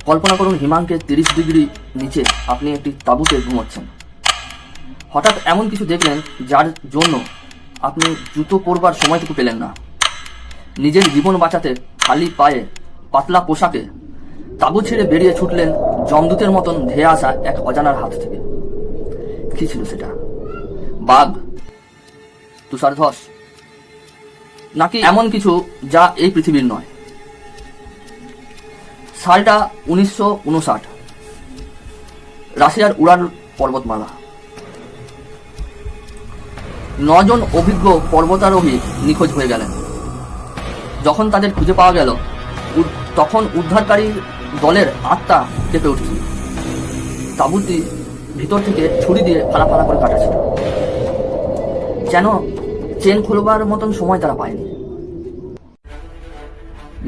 কল্পনা করুন হিমাঙ্কের 30 ডিগ্রি নিচে আপনি একটি তাঁবুতে ঘুমোচ্ছেন। হঠাৎ এমন কিছু দেখলেন যার জন্য আপনি জুতো পরবার সময়টুকু পেলেন না। নিজের জীবন বাঁচাতে খালি পায়ে পাতলা পোশাকে তাঁবু ছেড়ে বেরিয়ে ছুটলেন যমদূতের মতন ধেয়ে আসা এক অজানার হাত থেকে। কি ছিল সেটা? বাঘ, তুষার ধস, নাকি এমন কিছু যা এই পৃথিবীর নয়? সালটা 1959। রাশিয়ার উড়াল পর্বতমালা। 9 জন অভিজ্ঞ পর্বতারোহী নিখোঁজ হয়ে গেলেন। যখন তাদের খুঁজে পাওয়া গেল তখন উদ্ধারকারী দলের আত্মা কেঁপে উঠেছিল। তাঁবুটি ভিতর থেকে ছুরি দিয়ে ফালা ফালা করে কাটা ছিল, যেন চেন খোলবার মতন সময় তারা পায়নি।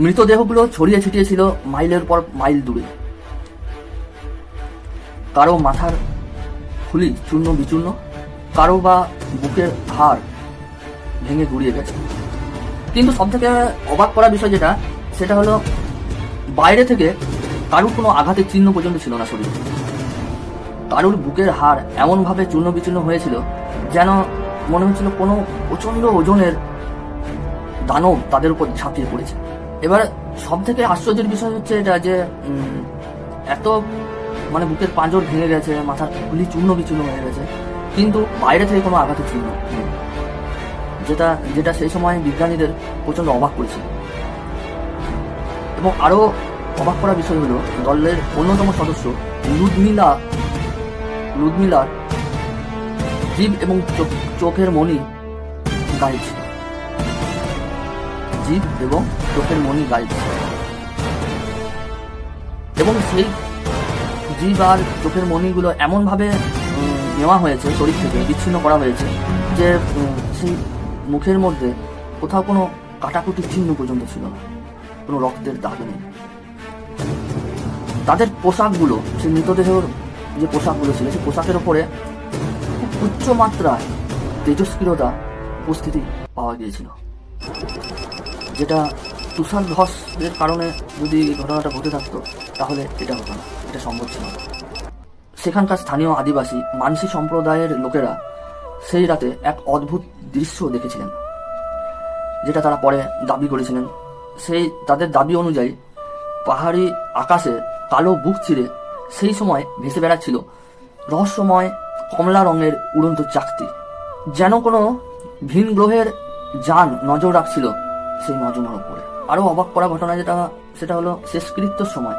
মৃতদেহগুলো ছড়িয়ে ছিটিয়ে ছিল মাইলের পর মাইল দূরে। কারো মাথার খুলি চূর্ণ বিচূর্ণ, কারো বা বুকের হাড় ভেঙে গুড়িয়ে গেছে। কিন্তু সব থেকে অবাক করা বিষয় যেটা, সেটা হলো বাইরে থেকে কারুর কোনো আঘাতের চিহ্ন পর্যন্ত ছিল না শরীরে। কারুর বুকের হাড় এমনভাবে চূর্ণ বিচূর্ণ হয়েছিল যেন মনে হচ্ছিল কোনো প্রচণ্ড ওজনের দানব তাদের উপর ঝাঁপিয়ে পড়েছে। এবার সব থেকে আশ্চর্যের বিষয় হচ্ছে এটা যে এত বুকের পাঁজর ভেঙে গেছে, মাথার খুলি চূর্ণ বিচূর্ণ হয়ে গেছে, কিন্তু বাইরে থেকে কোনো আঘাতের চিহ্ন নেই, যেটা সেই সময় বিজ্ঞানীদের প্রচণ্ড অবাক করেছিল। এবং আরো অবাক করা বিষয় হলো দলের অন্যতম সদস্য লুদমিলার জিভ এবং চোখের মণি গায়েব ছিল। জিভ এবং চোখের মণি গায়েব ছিল, এবং সেই জিভ আর চোখের মণিগুলো এমনভাবে নেওয়া হয়েছে, শরীর থেকে বিচ্ছিন্ন করা হয়েছে যে সেই মুখের মধ্যে কোথাও কোনো কাটাকুটির চিহ্ন পর্যন্ত ছিল না, কোনো রক্তের দাগ নেই। তাদের পোশাকগুলো, সেই মৃতদেহের যে পোশাকগুলো ছিল, সেই পোশাকের ওপরে খুব উচ্চ মাত্রায় তেজস্ক্রিয়তা উপস্থিতি পাওয়া গিয়েছিল, যেটা তুষার ধসের কারণে যদি ঘটনাটা ঘটে থাকতো তাহলে এটা হতো না, এটা সম্ভব ছিল না। সেখানকার স্থানীয় আদিবাসী মানসি সম্প্রদায়ের লোকেরা সেই রাতে এক অদ্ভুত দৃশ্য দেখেছিলেন, যেটা তারা পরে দাবি করেছিলেন। সেই তাদের দাবি অনুযায়ী পাহাড়ি আকাশে কালো বুক চিরে সেই সময় ভেসে বেড়াচ্ছিল রহস্যময় কমলা রঙের উড়ন্ত চাকতি, যেন কোনো ভিন গ্রহের যান নজর রাখছিল সেই নজনের উপরে। আরো অবাক করা ঘটনা সেটা হলো শেষকৃত্যর সময়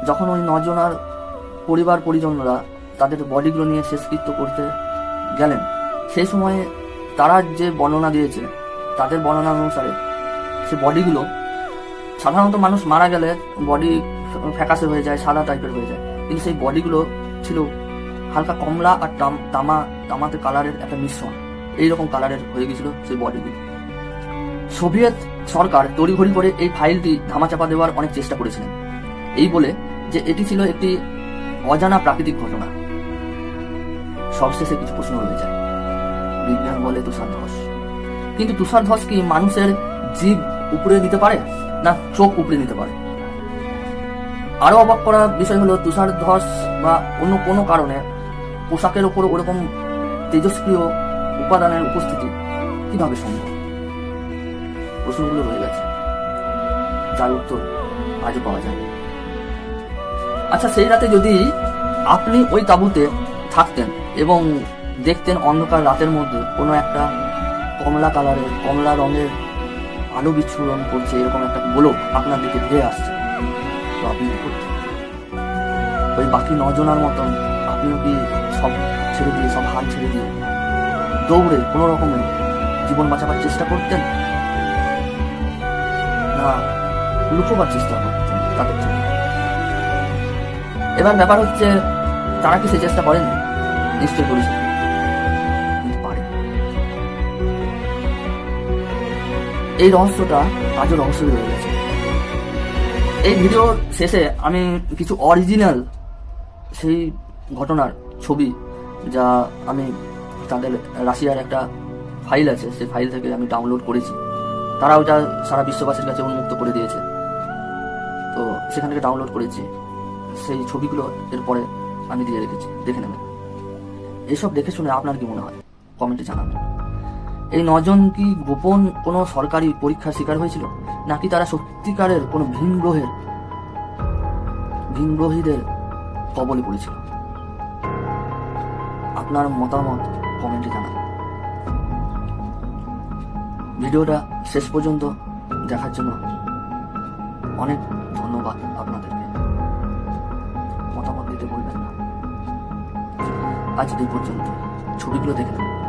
যখন ওই নজনার পরিবার পরিজনরা তাদের বডিগুলো নিয়ে শেষকৃত্য করতে গেলেন, সেই সময়ে তারা যে বর্ণনা দিয়েছে, তাদের বর্ণনা অনুসারে সে বডিগুলো, সাধারণত মানুষ মারা গেলে বডি ফ্যাকাশে হয়ে যায়, সাদা টাইপের হয়ে যায়, কিন্তু সেই বডিগুলো ছিল হালকা কমলা আর তামাতে কালারের একটা মিশ্রণ, এইরকম কালারের হয়ে গেছিল সেই বডিগুলো। সোভিয়েত সরকার তড়িঘড়ি করে এই ফাইলটি ধামাচাপা দেওয়ার অনেক চেষ্টা করেছিলেন, এই বলে যে এটি ছিল একটি অজানা প্রাকৃতিক ঘটনা। সবশেষে কিছু প্রশ্ন রয়ে যায়। বিজ্ঞান বলে তুষার ধস, কিন্তু তুষার ধস কি মানুষের জীব উপরে নিতে পারে, না চোখ উপরে নিতে পারে? আরো অবাক করা বিষয় হলো তুষার ধস বা অন্য কোনো কারণে পোশাকের উপর ওরকম তেজস্ক্রিয় উপাদানের উপস্থিতি কিভাবে সম্ভব? প্রশ্নগুলো রয়ে গেছে, যার উত্তর আজও পাওয়া যায়নি। আচ্ছা, সেই রাতে যদি আপনি ওই তাঁবুতে থাকতেন এবং দেখতেন অন্ধকার রাতের মধ্যে কোনো একটা কমলা রঙের আলো বিচ্ছুরণ করছে, এরকম একটা গোলক আপনার দিকে ধেয়ে আসছে, তো আপনি কি করতেন? ওই বাকি 9 জনের মতন আপনিও কি সব ছেড়ে দিয়ে, সব হাল ছেড়ে দিয়ে দৌড়ে কোনো রকমে জীবন বাঁচাবার চেষ্টা করতেন, না লুকোবার চেষ্টা করতেন তাদের থেকে? এবার ব্যাপার হচ্ছে, তারা কি সে চেষ্টা করেন? নিশ্চয় করেছে, কিন্তু পারে। এই রহস্যটা আজও রহস্য রয়ে গেছে। এই ভিডিওর শেষে আমি কিছু অরিজিনাল সেই ঘটনার ছবি, যা আমি তাদের রাশিয়ার একটা ফাইল আছে, সেই ফাইল থেকে আমি ডাউনলোড করেছি, তারা ওটা সারা বিশ্ববাসীর কাছে উন্মুক্ত করে দিয়েছে, তো সেখান থেকে ডাউনলোড করেছি, সেই ছবিগুলো এরপরে আমি দিয়ে রেখেছি, দেখে নেবেন। এসব দেখে শুনে আপনার কি মনে হয় কমেন্টে জানাবেন। এই 9 জন কি গোপন কোনো সরকারি পরীক্ষার শিকার হয়েছিল, নাকি তারা সত্যিকারের কোনো ভিনগ্রহীদের কবলে পড়েছিল? আপনার মতামত কমেন্টে জানান। ভিডিওটা শেষ পর্যন্ত দেখার জন্য অনেক ধন্যবাদ আপনাদেরকে। মতামত দিতে বলবেন না। আজ এই পর্যন্ত, ছবিগুলো দেখে নেবেন।